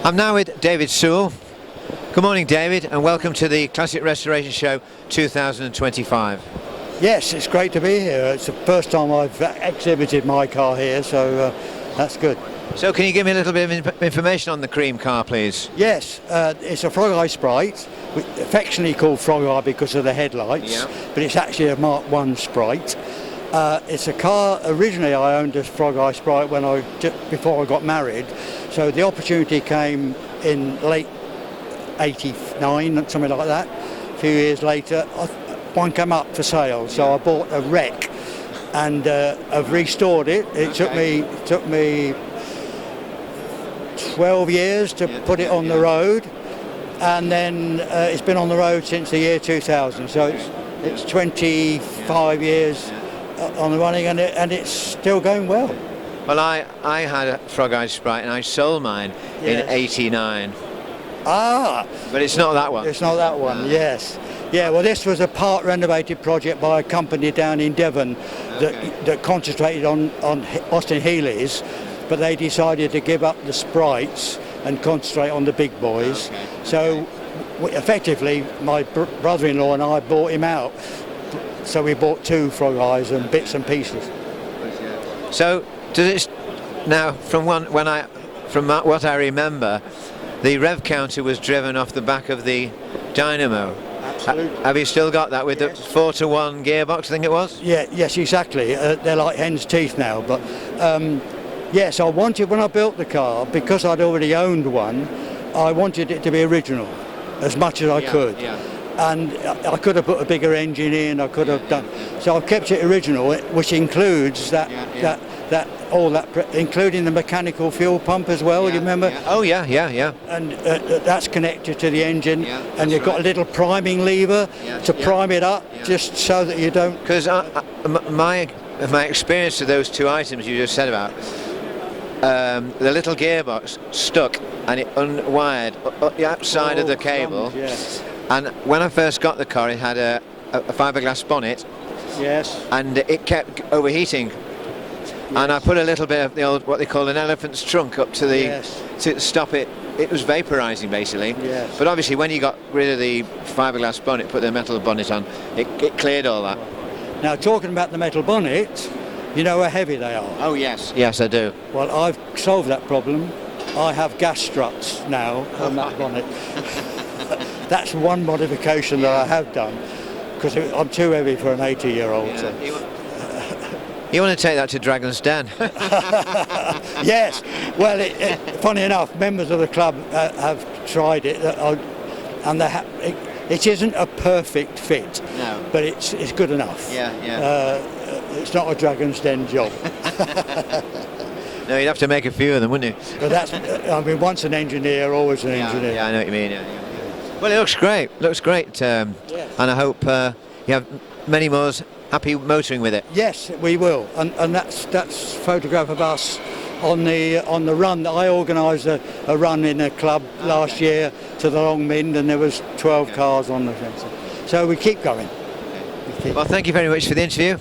I'm now with David Soule. Good morning, David, and welcome to the Classic Restoration Show 2025. Yes, it's great to be here. It's the first time I've exhibited my car here, so that's good. So can you give me a little bit of information on the cream car, please? Yes, it's a Frog Eye Sprite, affectionately called Frog Eye because of the headlights, but it's actually a Mark I Sprite. It's a car, originally I owned a Frog Eye Sprite before I got married, so the opportunity came in late 89, something like that. A few years later, one came up for sale, so I bought a wreck and I've restored it. It took me 12 years to put it on the road, and then it's been on the road since the year 2000, so it's 25 years on the running, and it's still going well. Well, I had a Frog Eye Sprite and I sold mine in 89. Ah! But it's not that one. It's not that one, yes. Yeah, well, this was a part renovated project by a company down in Devon that concentrated on Austin Healey's, but they decided to give up the Sprites and concentrate on the big boys. So effectively, my brother-in-law and I bought him out. So we bought two Frog Eyes and bits and pieces. So does it now? From what I remember, the rev counter was driven off the back of the dynamo. Absolutely. Have you still got that with the 4-to-1 gearbox? I think it was. Yeah. Yes, exactly. They're like hen's teeth now. But yes, I wanted, when I built the car, because I'd already owned one, I wanted it to be original as much as I could. Yeah. And I could have put a bigger engine in. I could have done. So I've kept it original, which includes including the mechanical fuel pump as well. You remember? Yeah. Oh yeah. And that's connected to the engine, and you've got a little priming lever to prime it up, just so that you don't. Because my experience of those two items you just said about, the little gearbox stuck and it unwired the outside of the cable. Yes. And when I first got the car, it had a fiberglass bonnet. Yes. And it kept overheating. Yes. And I put a little bit of the old, what they call an elephant's trunk, up to the to stop it. It was vaporizing basically. Yes. But obviously, when you got rid of the fiberglass bonnet, put the metal bonnet on, it cleared all that. Now, talking about the metal bonnet, you know how heavy they are. Oh yes. Yes, I do. Well, I've solved that problem. I have gas struts now on that bonnet. That's one modification that I have done, because I'm too heavy for an 80-year-old. Yeah. So. You want to take that to Dragon's Den? Yes. Well, funny enough, members of the club have tried it, and it isn't a perfect fit. No. But it's good enough. Yeah. It's not a Dragon's Den job. No, you'd have to make a few of them, wouldn't you? But once an engineer, always an engineer. Yeah, I know what you mean. Yeah. Well, it looks great. And I hope you have many more happy motoring with it. Yes, we will. And that's a photograph of us on the run that I organised a run in a club last year to the Long Mind, and there was 12 cars on the fence. So we keep going. Well, thank you very much for the interview.